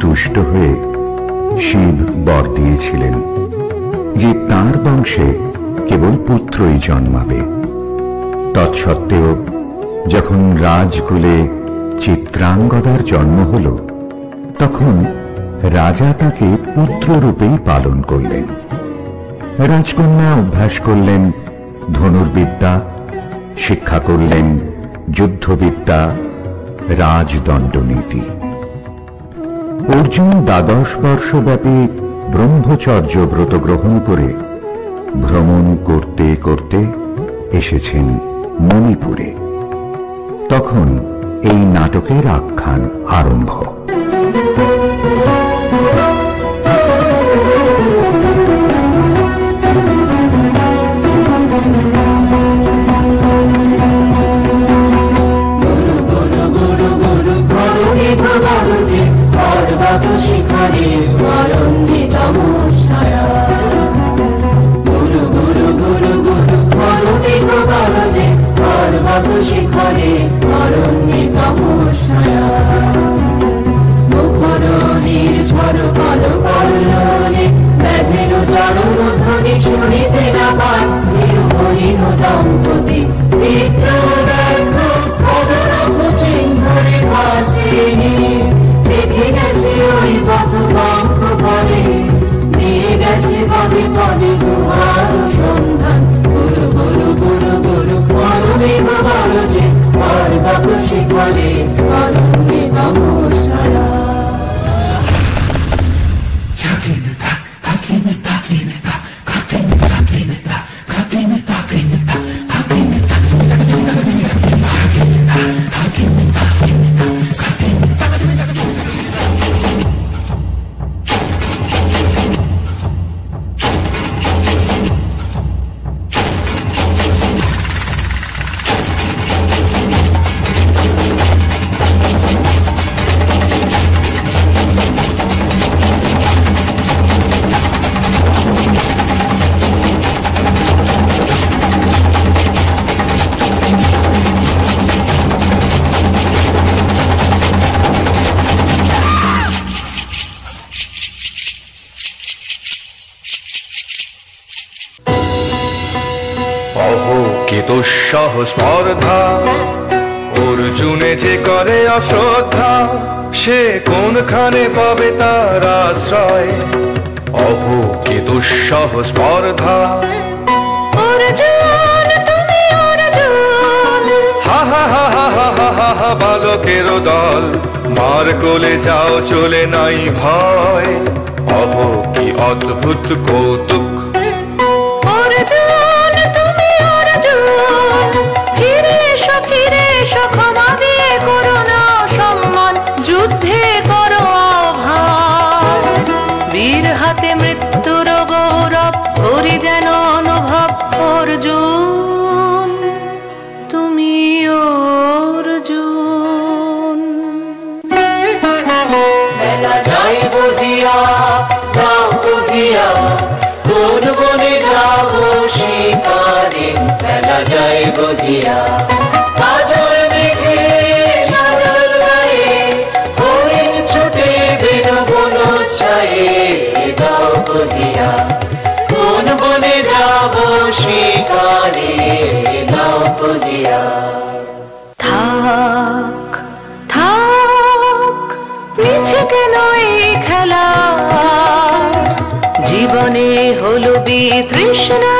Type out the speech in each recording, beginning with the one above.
তুষ্ট হয়ে শিব বর দিয়েছিলেন যে তাঁর বংশে কেবল পুত্রই জন্মাবে। তৎসত্ত্বেও যখন রাজকুলে চিত্রাঙ্গদার জন্ম হল, তখন রাজা তাকে পুত্ররূপেই পালন করলেন। রাজকন্যা অভ্যাস করলেন ধনুর্বিদ্যা, শিক্ষা করলেন যুদ্ধবিদ্যা, রাজদণ্ডনীতি। অর্জুন 12 বর্ষব্যাপী ব্রহ্মচর্য ব্রত গ্রহণ করে ভ্রমণ করতে করতে এসেছেন মণিপুরে। তখন এই নাটকের আখ্যান আরম্ভ। শিখরে অরণ্যিত মূষায়া, গুরু গুরু গুরু গুরু মরুবিঘ গরজে পর্বত শিখরে অরণ্যিত মূষায়া। মুখর নির্ঝর কল কল্লোলে ব্যাধের চরণ ধ্বনি শুনিতে না পায় নিরুহরিণ দম্পতি চিত্র দেখো অদরভ চিহ্নরে ভাসিনী। দেখে গেছে ওই পথ পঙ্খ পরে, দিয়ে গেছে পদে পদে গুহার সন্ধান। গুরু গুরু গুরু গুরু মরুবিঘ গরজে পর্বত শিখরে অরণ্যিত মূষায়া। দুঃসহ স্পর্ধা অর্জুনে যে করে অশ্রদ্ধা, সে কোনখানে পাবে তার আশ্রয়? অহ কি দুঃসহ স্পর্ধা। হা হা হা হা হা হা হা হা বালকের দল, মার কোলে যাও চলে নাই ভয়। অহ কি অদ্ভুত কৌতুক। ক্ষমা দিয়ে করো না সম্মান, যুদ্ধে করো আহ্বান। বীর হাতে মৃত্যুর গৌরব করি যেন অনুভব। অর্জুন তুমি অর্জুন। বেলা যাই বধিয়া গাও বধিয়া, কোন বনে যাব শিকারে। বেলা যাই বধিয়া কোন বনে যাব শিকারে নাও বলিয়া। থাক থাক মিছে কেন এই খেলা, জীবনে হলো বিতৃষ্ণা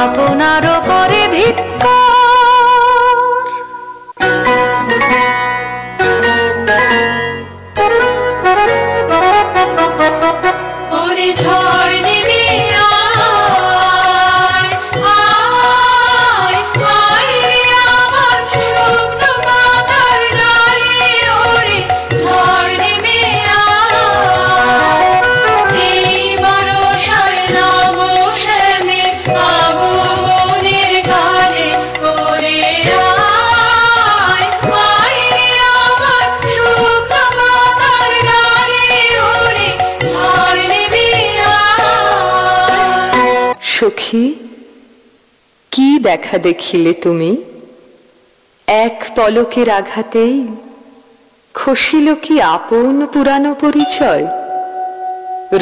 আপনার পরে ধিক্কার। সখী, কি দেখা দেখিলে তুমি? এক পলকের আঘাতেই খসিল কি আপন পুরানো পরিচয়?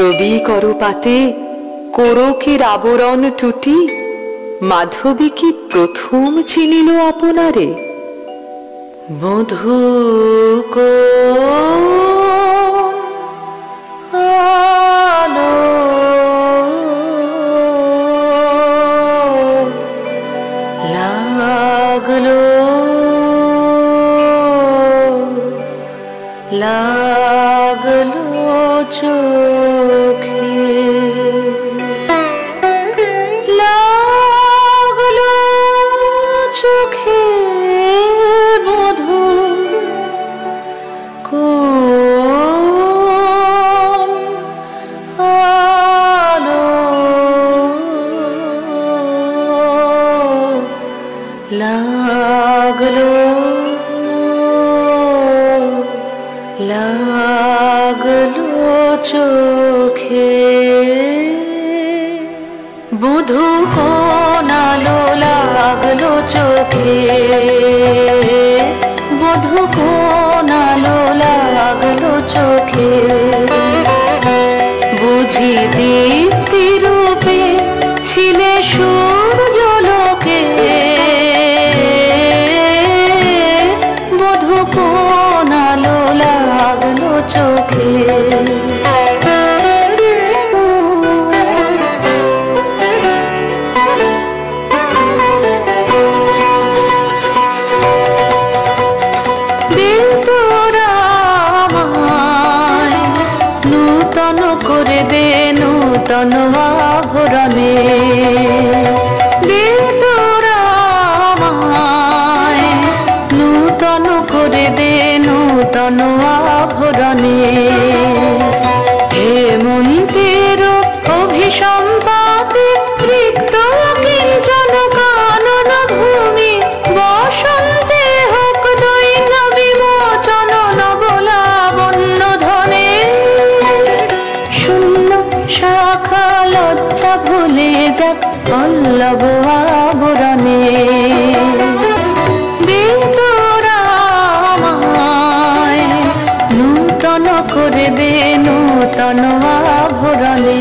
রবি করপাতে কোরকের আবরণ টুটি মাধবী কি প্রথম চিনিল আপনারে? মধু আলো লাগলো লাগলো চোখে, লাগলো চোখে মধু কোন আলো লাগলো লাগলো চোখে, বধূ কোন আলো লাগলো চোখে, বধূ কোন আলো লাগলো চোখে, বুঝি দীপ্তি রূপে ছিলে সূর্যলোকে, বধূ কোন আলো লাগলো চোখে। দিল তোরা আমায় নূতন করে দে নূতন আভরণে, দিল তোরা আমায় নূতন করে দে নূতন আভরণে, হেমন্তের অভিসম্পাতে রিক্ত কিঞ্চন কানন ভূমি, বসন্তে হোক দৈন্য বিমোচন নবলাবণ্য ধনে, শূন্য শাখা লজ্জা ভুলে যাক পল্লব আবরণে, দিল তোরা আমায় নূতন করে দে নূতন আভরণে।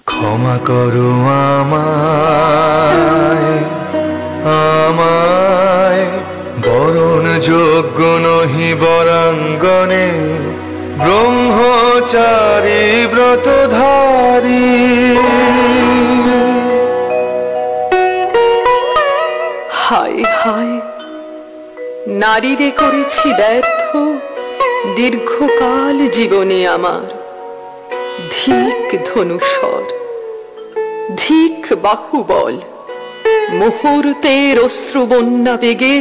ক্ষমা করো আমায়, আমায় বরণ যোগ্য নহি বরাঙ্গনে, ব্রহ্মচারী ব্রতধারী। হায় হায়, নারীরে করেছি ব্যর্থ দীর্ঘকাল জীবনে আমার, ধিক ধনুষর ধিক বাহুবল, মুহূর্তের অশ্রুবন্যা বেগে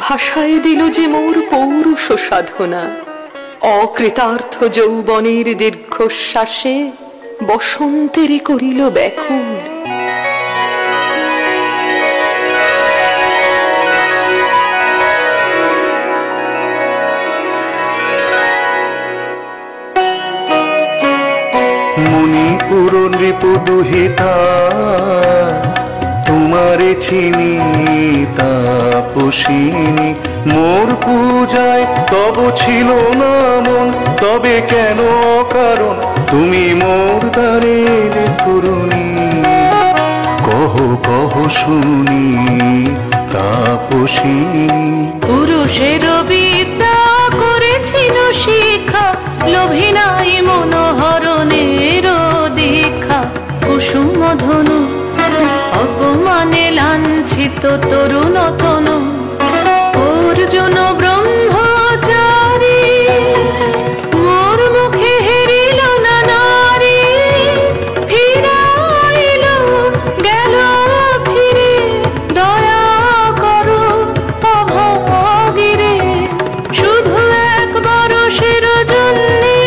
ভাষায় দিল যে মোর পৌরুষ সাধনা, অকৃতার্থ যৌবনের দীর্ঘশ্বাসে বসন্তেরে করিল ব্যাকুল। মুনিপুর নৃপু দুহিতা তোমারে চিনি তাপসিনী, মোর পূজায় তব ছিল না মন, তবে কেন কারণ তুমি মোর দ্বারের তরুণী, কহ কহ শুনি তাপসিনী। পুরুষের বিদ্যা করেছিল শিক্ষা, লোভী নাই মনোহরণের দীক্ষা, কুসুম ধনু অপমানে লাঞ্ছিত তরুণ তনু অর্জুন ব্রহ্মচারী মোর মুখে হেরিল না নারী ফিরাইল গেল ফিরে দয়া করো অভাগীরে শুধু একবার সের জন্যে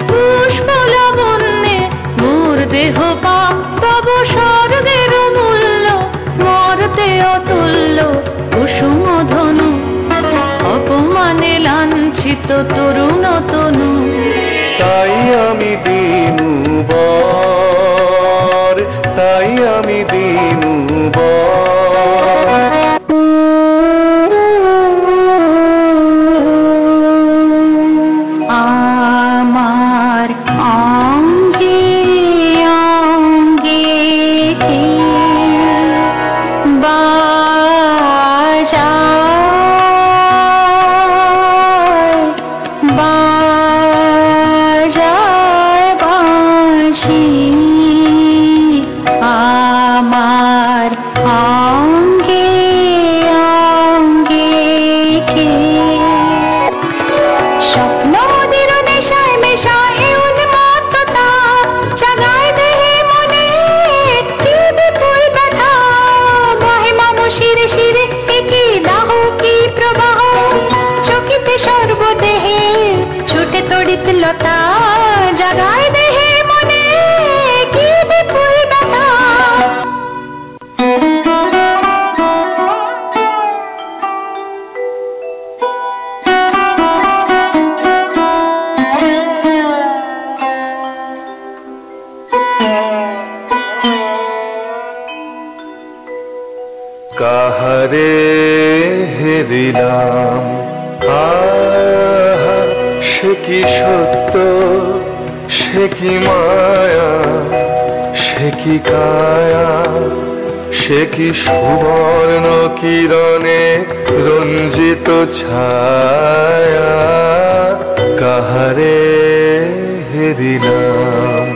পুষ্প লাবণ্যে মোর দেহ পাপ তব স্বর্গের মূল্য মরতে অতুল্য কুসুম ধনু অপমানে লাঞ্ছিত তরুণ তনু তাই আমি দিনু বর, তাই আমি দিনু বর। আমার অঙ্গে অঙ্গে কি বাজায় বাজায় বাঁশি আমার অঙ্গে অঙ্গে কি স্বপ্ন নদীর নেশায় মেশায় উন্মত্ততা জাগায় দেহে মনে কি বিপুল ব্যথা বহে মম শিরে শিরে কি দাহ কি প্রবাহ চকিতে সর্বদেহে ছুটে তড়িৎ লতা জাগায় দেহে মনে কি বিপুল ব্যথা কাহারে হেরিলাম আহা, সে কি সত্য, সে কি মায়া, সে কি কায়া, সে কি সুবর্ণ কিরণে রঞ্জিত ছায়া। কাহারে হেরিলাম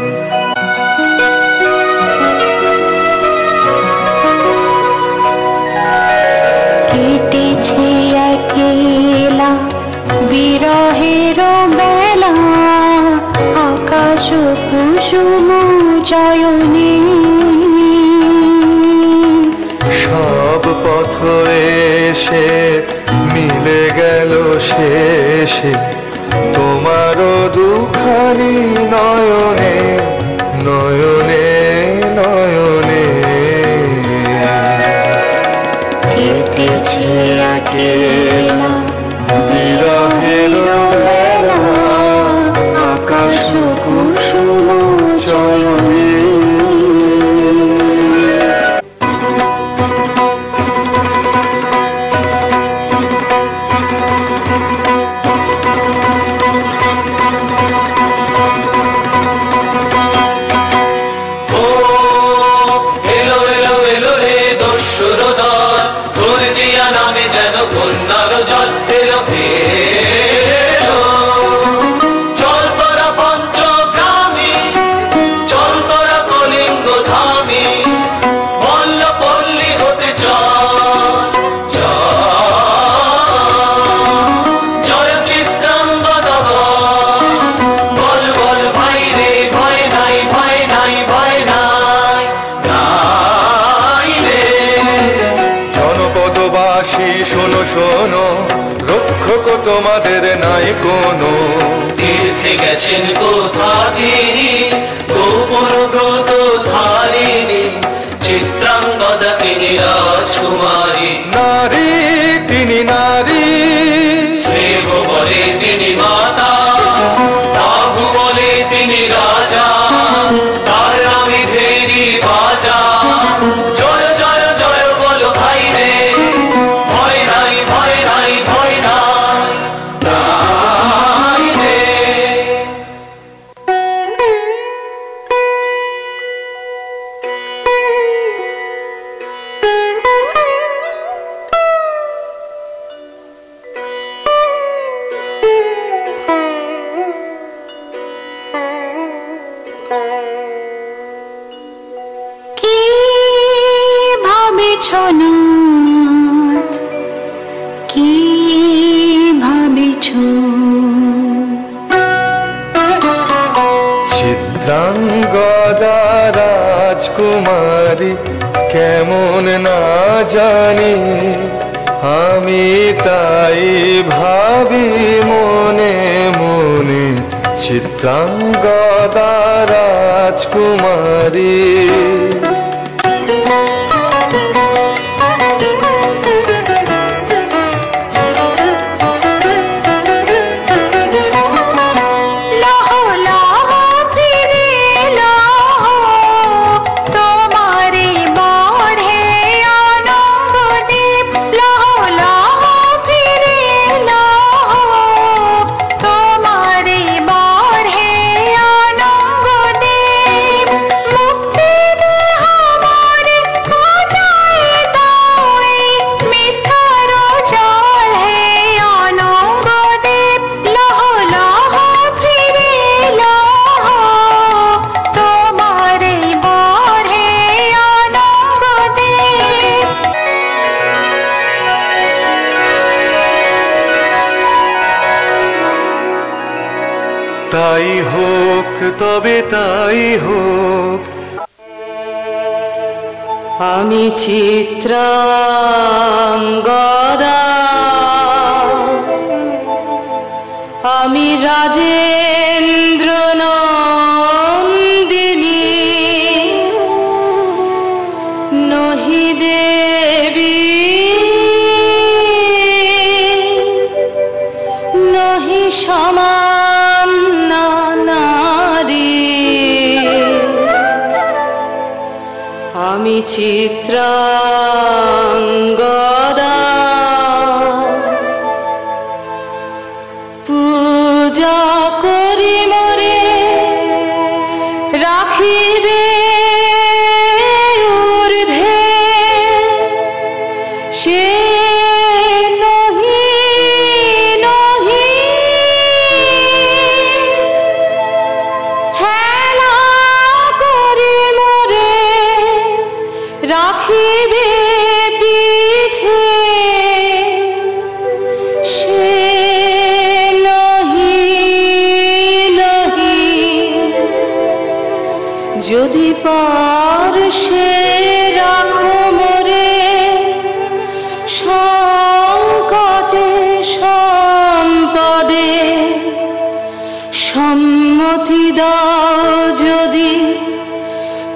কেটেছে একেলা বিরহের বেলা আকাশ কুসুম চয়নে সব পথ এসে মিলে গেল শেষে তোমারও দুখানি নয়নে নয়নে নয়নে। কেটেছে একেলা বিরহের বেলা আকাশ কুসুম চয়নে। শোনো শোনো রক্ষক তোমাদের নাই কোনো, তীর্থে গেছেন কোথা তিনি গোপন ব্রত ধারিণী চিত্রাঙ্গদা তিনি রাজকুমারী নারী তিনি নারী স্নেহ বলে তিনি মাতা বাহু বলে তিনি রাজা তার নামে ভেরি বাজা জয় জয় জয় বলো ভাই রে ভয় নাই ভয় নাই ভয় নাই নাই রে। রাজকুমারী কেমন না জানি, আমি তাই ভাবি মনে মনে চিত্রাঙ্গদা রাজকুমারী। তাই হোক, তবে তাই হোক। আমি চিত্রাঙ্গদা, আমি রাজেন্দ্র নন্দিনী, নহি দেবী নহি সামান্য নারী। আমি চিত্রাঙ্গদা, পূজা করি মরে রাখিবে ঊর্ধ্বে, সে নহি নহি হেলা করি মরে রাখিবে পিছে, সে নহি নহি যদি পারশে রাখো মোরে সংকটে সম্পদে, সম্মতি দাও যদি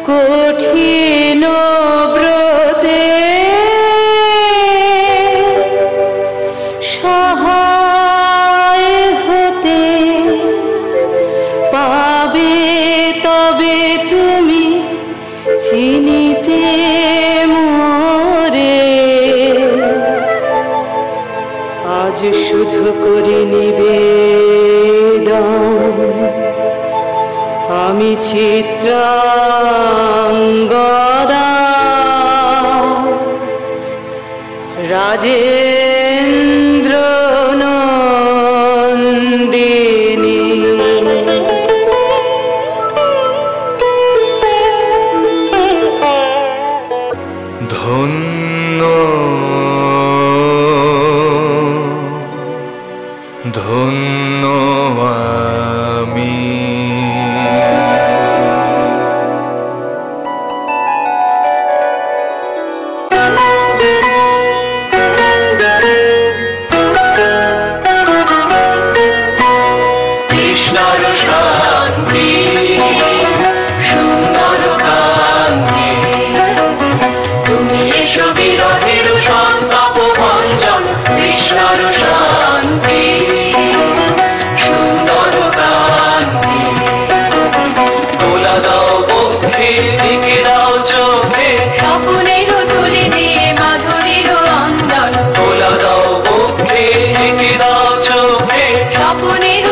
কঠিন ব্রতে, সহায় হতে পাবে তবে তুমি চিনিতে মোরে। আজ শুধু করি নিবেদন, আমি চিত্রাঙ্গদা, রাজেন্দ্র নন্দিনী। ধন্য ধন্য আমি। কৃষ্ণর শান্তি সুন্দর কান্তি, তুমি এসো বিরহের সন্তাপ ভঞ্জন। কৃষ্ণর শান্তি সুন্দর কান্তি, তোলা দাও বক্ষে, দিকে দাও চোখে, স্বপ্নের তুলি দিয়ে মাধুরীর অঞ্জন, তোলা দাও বক্ষে, দিকে দাও চোখে, স্বপ্নের